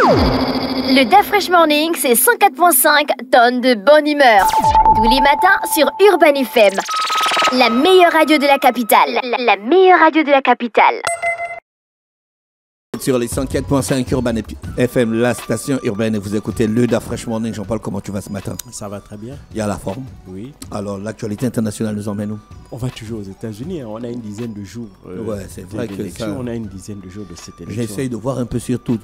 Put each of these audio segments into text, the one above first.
Le DAF Fresh Morning, c'est 104.5 tonnes de bonne humeur. Tous les matins sur Urban FM. La meilleure radio de la capitale. La meilleure radio de la capitale. Sur les 104.5 Urban FM, la station urbaine, et vous écoutez le DAF Fresh Morning. Jean-Paul, comment tu vas ce matin? Ça va très bien. Il y a la forme. Oui. Alors, l'actualité internationale nous emmène où? On va toujours aux États-Unis. On a une dizaine de jours. Ouais, c'est vrai que ça. On a une dizaine de jours de cette élection. J'essaye de voir un peu sur tous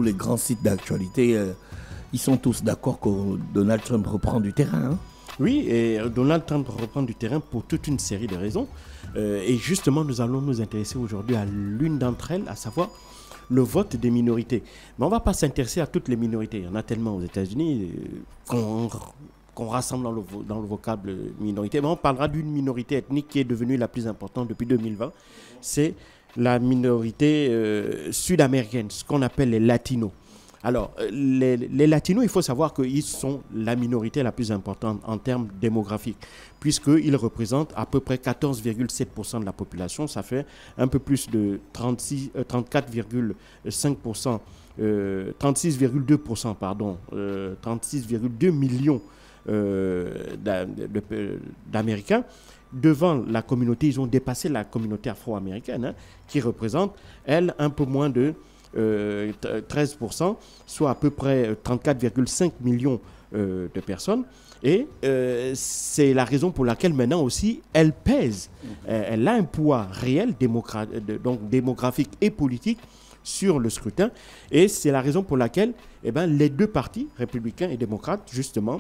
les grands sites d'actualité. Ils sont tous d'accord que Donald Trump reprend du terrain. Hein? Oui, et Donald Trump reprend du terrain pour toute une série de raisons. Et justement, nous allons nous intéresser aujourd'hui à l'une d'entre elles, à savoir le vote des minorités. Mais on ne va pas s'intéresser à toutes les minorités. Il y en a tellement aux États-Unis qu'on rassemble dans le vocable minorité. Mais on parlera d'une minorité ethnique qui est devenue la plus importante depuis 2020. C'est la minorité sud-américaine, ce qu'on appelle les latinos. Alors, les latinos, il faut savoir qu'ils sont la minorité la plus importante en termes démographiques, puisqu'ils représentent à peu près 14,7% de la population. Ça fait un peu plus de 34,5%, 36,2%, pardon, 36,2 millions d'Américains. Devant la communauté, ils ont dépassé la communauté afro-américaine, hein, qui représente, elle, un peu moins de 13%, soit à peu près 34,5 millions de personnes. Et c'est la raison pour laquelle maintenant aussi, elle pèse. Elle a un poids réel, donc démographique et politique, sur le scrutin. Et c'est la raison pour laquelle les deux partis, républicains et démocrates, justement,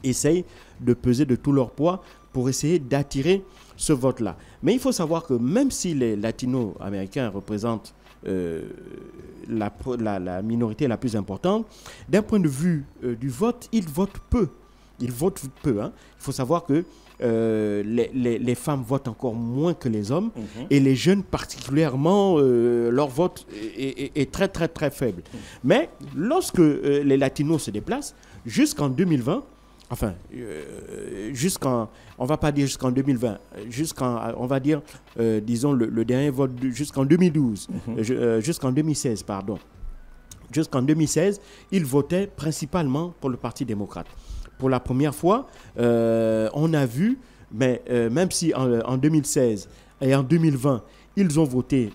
essayent de peser de tout leur poids pour essayer d'attirer ce vote-là. Mais il faut savoir que même si les latino-américains représentent la minorité la plus importante, d'un point de vue du vote, ils votent peu. Ils votent peu. Hein. Il faut savoir que les femmes votent encore moins que les hommes, et les jeunes particulièrement, leur vote est très très très faible. Mais lorsque les latinos se déplacent, jusqu'en 2020, enfin, on ne va pas dire jusqu'en 2020, on va dire, disons, le dernier vote jusqu'en 2012, jusqu'en 2016, pardon. Jusqu'en 2016, ils votaient principalement pour le Parti démocrate. Pour la première fois, on a vu, mais même si en 2016 et en 2020, ils ont voté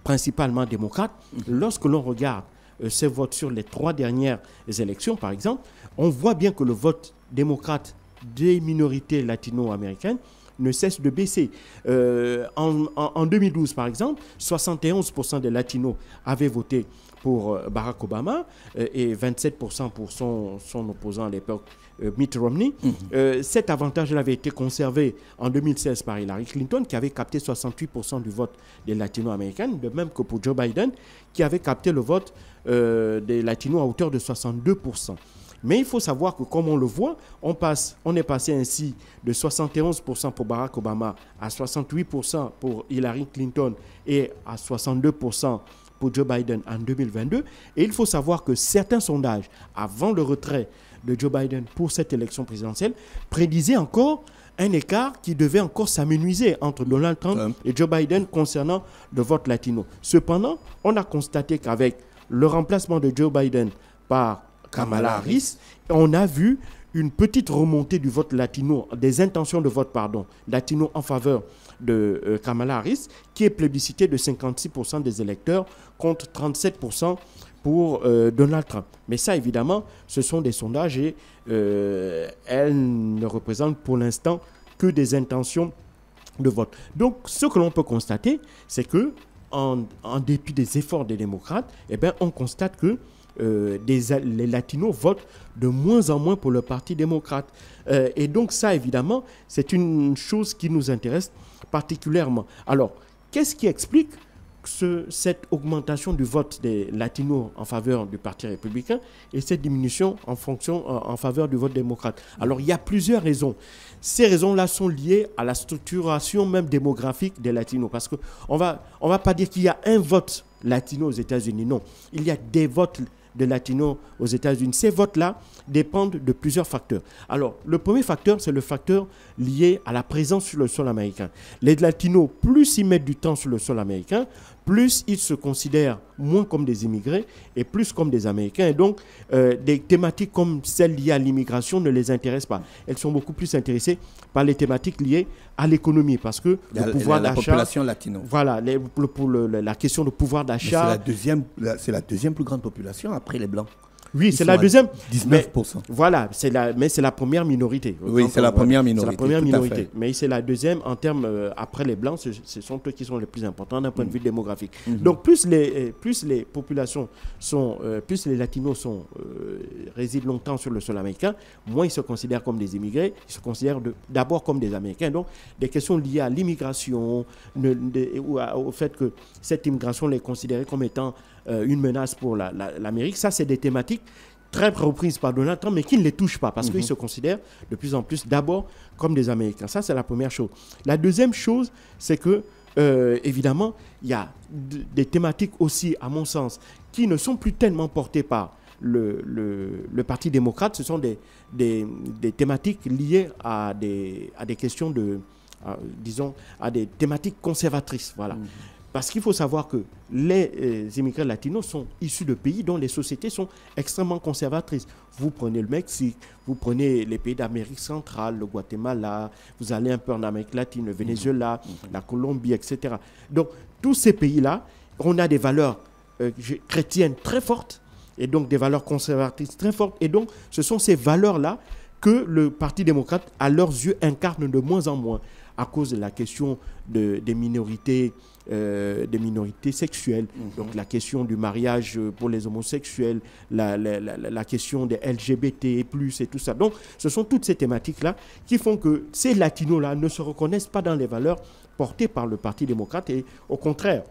principalement démocrate, lorsque l'on regarde ces votes sur les 3 dernières élections, par exemple, on voit bien que le vote démocrate des minorités latino-américaines ne cesse de baisser. En 2012, par exemple, 71% des latinos avaient voté pour Barack Obama et 27% pour son opposant à l'époque, Mitt Romney. Cet avantage-là avait été conservé en 2016 par Hillary Clinton, qui avait capté 68% du vote des latino-américains, de même que pour Joe Biden, qui avait capté le vote des latinos à hauteur de 62%. Mais il faut savoir que, comme on le voit, on est passé ainsi de 71% pour Barack Obama à 68% pour Hillary Clinton et à 62% pour Joe Biden en 2022. Et il faut savoir que certains sondages, avant le retrait de Joe Biden pour cette élection présidentielle, prédisaient encore un écart qui devait encore s'amenuiser entre Donald Trump et Joe Biden concernant le vote latino. Cependant, on a constaté qu'avec le remplacement de Joe Biden par Kamala Harris, on a vu une petite remontée du vote latino, des intentions de vote, latino en faveur de Kamala Harris, qui est plébiscitée de 56% des électeurs contre 37% pour Donald Trump. Mais ça, évidemment, ce sont des sondages et elles ne représentent pour l'instant que des intentions de vote. Donc, ce que l'on peut constater, c'est que en dépit des efforts des démocrates, on constate que les latinos votent de moins en moins pour le Parti démocrate. Et donc ça, évidemment, c'est une chose qui nous intéresse particulièrement. Alors, qu'est-ce qui explique cette augmentation du vote des latinos en faveur du Parti républicain et cette diminution en faveur du vote démocrate? Alors, il y a plusieurs raisons. Ces raisons-là sont liées à la structuration même démographique des latinos. Parce qu'on va pas dire qu'il y a un vote latino aux États-Unis. Non, il y a des votes de latinos aux États-Unis. Ces votes-là dépendent de plusieurs facteurs. Alors, le premier facteur, c'est le facteur lié à la présence sur le sol américain. Les latinos, plus ils mettent du temps sur le sol américain, plus ils se considèrent moins comme des immigrés et plus comme des Américains. Et donc, des thématiques comme celles liées à l'immigration ne les intéressent pas. Elles sont beaucoup plus intéressées par les thématiques liées à l'économie, parce que le pouvoir d'achat... La population latino. Voilà, la question de pouvoir d'achat... C'est la deuxième plus grande population après les Blancs. Oui, c'est la deuxième. 19%. Mais, voilà, mais c'est la première minorité. Oui, c'est la première minorité. C'est la première minorité. Mais c'est la deuxième en termes, après les Blancs, ce sont eux qui sont les plus importants d'un point de vue démographique. Donc, plus les populations sont, plus les Latinos résident longtemps sur le sol américain, moins ils se considèrent comme des immigrés, ils se considèrent d'abord comme des Américains. Donc, des questions liées à l'immigration, ou au fait que cette immigration les considérait comme étant une menace pour l'Amérique, ça, c'est des thématiques très reprises par Donald Trump, mais qui ne les touchent pas, parce qu'ils se considèrent de plus en plus d'abord comme des Américains. Ça, c'est la première chose. La deuxième chose, c'est que, évidemment, il y a des thématiques aussi, à mon sens, qui ne sont plus tellement portées par le Parti démocrate. Ce sont des thématiques liées à des questions disons, à des thématiques conservatrices. Voilà. Parce qu'il faut savoir que les immigrés latinos sont issus de pays dont les sociétés sont extrêmement conservatrices. Vous prenez le Mexique, vous prenez les pays d'Amérique centrale, le Guatemala, vous allez un peu en Amérique latine, le Venezuela, la Colombie, etc. Donc, tous ces pays-là, on a des valeurs chrétiennes très fortes et donc des valeurs conservatrices très fortes. Et donc, ce sont ces valeurs-là que le Parti démocrate, à leurs yeux, incarne de moins en moins à cause de la question des minorités sexuelles, donc la question du mariage pour les homosexuels, la question des LGBT+, et tout ça. Donc, ce sont toutes ces thématiques-là qui font que ces latinos-là ne se reconnaissent pas dans les valeurs portées par le Parti démocrate, et au contraire,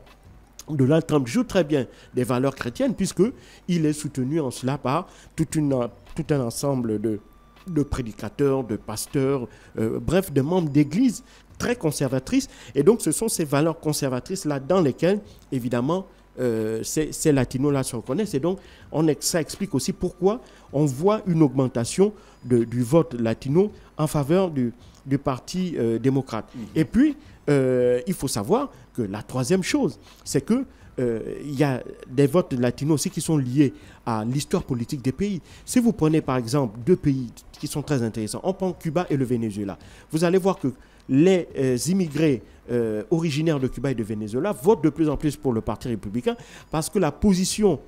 Donald Trump joue très bien des valeurs chrétiennes, puisqu'il est soutenu en cela par tout un ensemble de prédicateurs, de pasteurs, bref, de membres d'églises très conservatrices. Et donc, ce sont ces valeurs conservatrices-là dans lesquelles, évidemment, ces latinos-là se reconnaissent. Et donc, ça explique aussi pourquoi on voit une augmentation du vote latino en faveur du Parti démocrate. Et puis, il faut savoir que la troisième chose, c'est que il y a des votes latinos aussi qui sont liés à l'histoire politique des pays. Si vous prenez par exemple deux pays qui sont très intéressants, on prend Cuba et le Venezuela, vous allez voir que les immigrés originaires de Cuba et de Venezuela votent de plus en plus pour le Parti républicain, parce que la position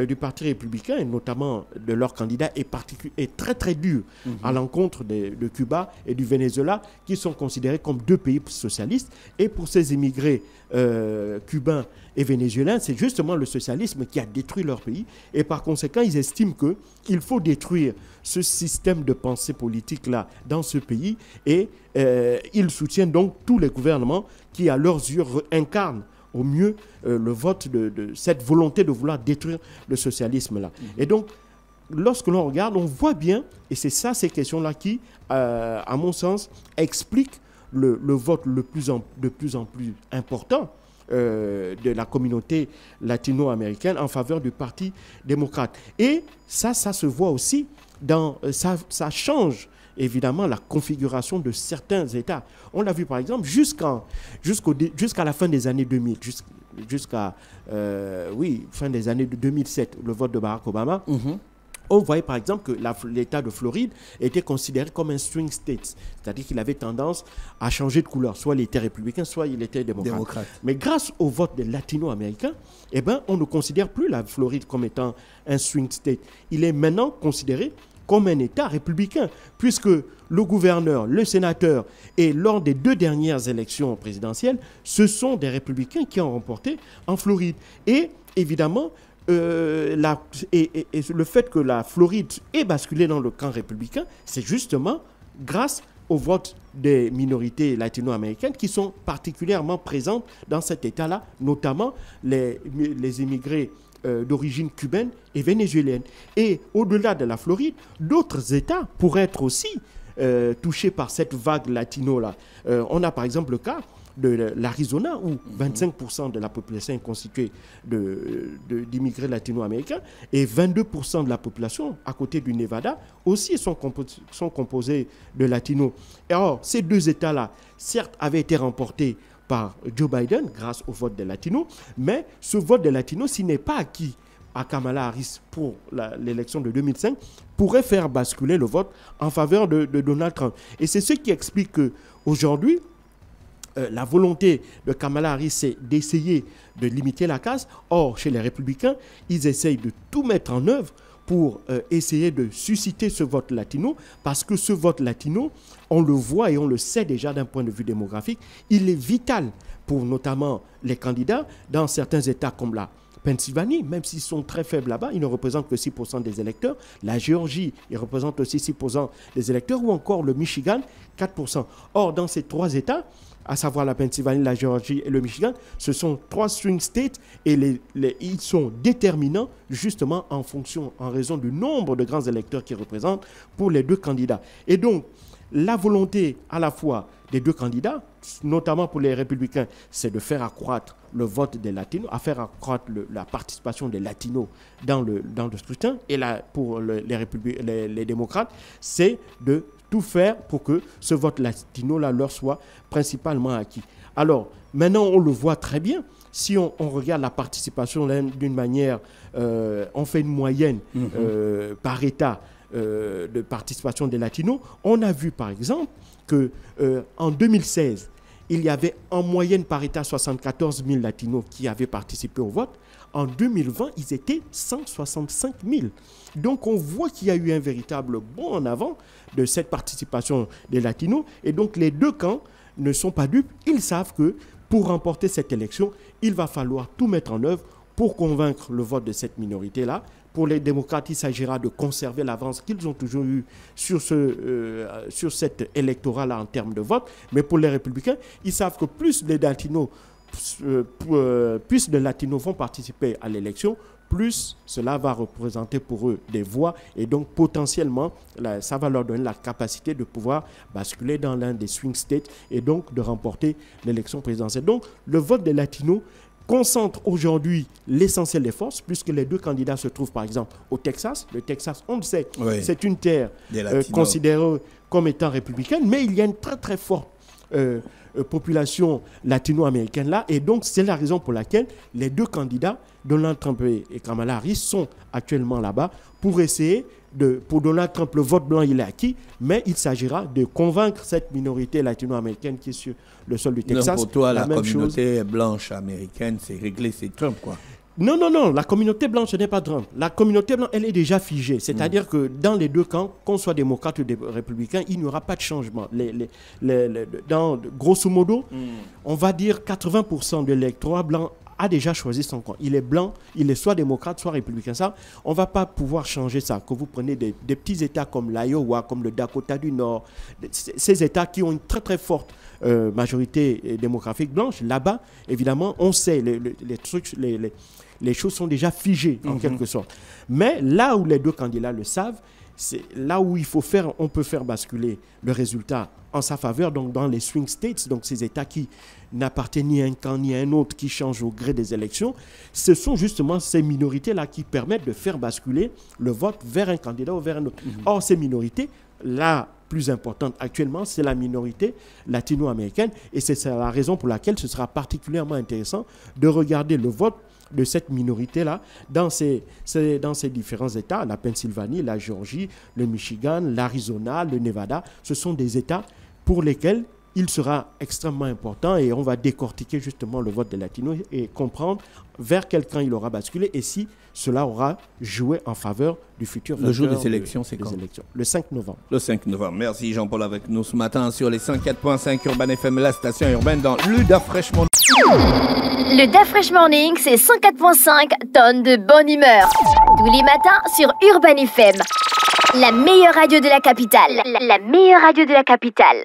du Parti républicain, et notamment de leur candidat, est très très dure à l'encontre de Cuba et du Venezuela, qui sont considérés comme deux pays socialistes. Et pour ces immigrés cubains et vénézuéliens, c'est justement le socialisme qui a détruit leur pays. Et par conséquent, ils estiment qu'il faut détruire ce système de pensée politique-là dans ce pays. Et ils soutiennent donc tous les gouvernements qui, à leurs yeux, incarnent au mieux le vote de cette volonté de vouloir détruire le socialisme-là. Et donc, lorsque l'on regarde, on voit bien, et c'est ça, ces questions-là qui, à mon sens, expliquent le vote de plus en plus important de la communauté latino-américaine en faveur du Parti démocrate. Et ça se voit aussi ça change évidemment la configuration de certains États. On l'a vu par exemple jusqu'à la fin des années 2000, jusqu'à fin des années 2007, le vote de Barack Obama. On voyait par exemple que l'État de Floride était considéré comme un swing state, c'est-à-dire qu'il avait tendance à changer de couleur. Soit il était républicain, soit il était démocrate. Mais grâce au vote des latino-américains, on ne considère plus la Floride comme étant un swing state. Il est maintenant considéré comme un État républicain, puisque le gouverneur, le sénateur, et lors des 2 dernières élections présidentielles, ce sont des républicains qui ont remporté en Floride. Et évidemment, le fait que la Floride ait basculé dans le camp républicain, c'est justement grâce au vote des minorités latino-américaines qui sont particulièrement présentes dans cet État-là, notamment les immigrés d'origine cubaine et vénézuélienne. Et au-delà de la Floride, d'autres États pourraient être aussi touchés par cette vague latino-là. On a par exemple le cas de l'Arizona, où 25% de la population est constituée d'immigrés latino-américains, et 22% de la population, à côté du Nevada, aussi sont composés de latinos. Et or, ces 2 États-là, certes, avaient été remportés par Joe Biden grâce au vote des Latinos. Mais ce vote des Latinos, s'il n'est pas acquis à Kamala Harris pour l'élection de 2005, pourrait faire basculer le vote en faveur de Donald Trump. Et c'est ce qui explique qu'aujourd'hui, la volonté de Kamala Harris, c'est d'essayer de limiter la casse. Or, chez les républicains, ils essayent de tout mettre en œuvre pour essayer de susciter ce vote latino, parce que ce vote latino, on le voit et on le sait déjà d'un point de vue démographique, il est vital pour notamment les candidats dans certains États comme la Pennsylvanie, même s'ils sont très faibles là-bas, ils ne représentent que 6% des électeurs. La Géorgie, ils représentent aussi 6% des électeurs, ou encore le Michigan, 4%. Or, dans ces 3 États, à savoir la Pennsylvanie, la Géorgie et le Michigan, ce sont 3 swing states et ils sont déterminants justement en raison du nombre de grands électeurs qu'ils représentent pour les 2 candidats. Et donc, la volonté à la fois des 2 candidats, notamment pour les républicains, c'est de faire accroître le vote des latinos, à faire accroître la participation des latinos dans le scrutin. Et pour les démocrates, c'est de tout faire pour que ce vote latino-là leur soit principalement acquis. Alors, maintenant, on le voit très bien. Si on regarde la participation d'une manière, on fait une moyenne par État de participation des latinos, on a vu par exemple qu'en 2016, il y avait en moyenne par État 74 000 latinos qui avaient participé au vote. En 2020, ils étaient 165 000. Donc, on voit qu'il y a eu un véritable bond en avant de cette participation des latinos. Et donc, les 2 camps ne sont pas dupes. Ils savent que pour remporter cette élection, il va falloir tout mettre en œuvre pour convaincre le vote de cette minorité-là. Pour les démocrates, il s'agira de conserver l'avance qu'ils ont toujours eue sur cet électorat-là en termes de vote. Mais pour les républicains, ils savent que plus les latinos vont participer à l'élection, plus cela va représenter pour eux des voix et donc potentiellement, ça va leur donner la capacité de pouvoir basculer dans l'un des swing states et donc de remporter l'élection présidentielle. Donc, le vote des latinos concentre aujourd'hui l'essentiel des forces, puisque les 2 candidats se trouvent par exemple au Texas. Le Texas, on le sait, c'est une terre considérée comme étant républicaine, mais il y a une très très forte population latino-américaine là, et donc c'est la raison pour laquelle les 2 candidats, Donald Trump et Kamala Harris, sont actuellement là-bas pour essayer pour Donald Trump, le vote blanc il est acquis, mais il s'agira de convaincre cette minorité latino-américaine qui est sur le sol du Texas. Donc pour toi, la communauté blanche américaine, c'est réglé, c'est Trump quoi. Non, la communauté blanche, ce n'est pas Trump. La communauté blanche, elle est déjà figée. C'est-à-dire que dans les 2 camps, qu'on soit démocrate ou républicain, il n'y aura pas de changement. Grosso modo, on va dire 80% de l'électorat blanc a déjà choisi son camp. Il est blanc, il est soit démocrate, soit républicain. Ça, on ne va pas pouvoir changer ça. Que vous prenez des petits États comme l'Iowa, comme le Dakota du Nord, ces États qui ont une très très forte majorité démographique blanche, là-bas, évidemment, on sait, les choses sont déjà figées en quelque sorte. Mais là où les 2 candidats le savent, c'est là où on peut faire basculer le résultat en sa faveur, donc dans les swing states, donc ces États qui n'appartiennent ni à un camp ni à un autre, qui changent au gré des élections. Ce sont justement ces minorités-là qui permettent de faire basculer le vote vers un candidat ou vers un autre. Or, ces minorités, la plus importante actuellement, c'est la minorité latino-américaine, et c'est la raison pour laquelle ce sera particulièrement intéressant de regarder le vote de cette minorité-là dans ces différents États, la Pennsylvanie, la Géorgie, le Michigan, l'Arizona, le Nevada. Ce sont des États pour lesquels il sera extrêmement important, et on va décortiquer justement le vote des latinos et comprendre vers quel camp il aura basculé et si cela aura joué en faveur du futur vainqueur. Le jour des élections, c'est quand? Le 5 novembre. Le 5 novembre. Merci Jean-Paul avec nous ce matin sur les 104.5 Urban FM, la station urbaine dans le DAF Fresh Morning. Le DAF Fresh Morning, c'est 104.5 tonnes de bonne humeur. Tous les matins sur Urban FM. La meilleure radio de la capitale. La meilleure radio de la capitale.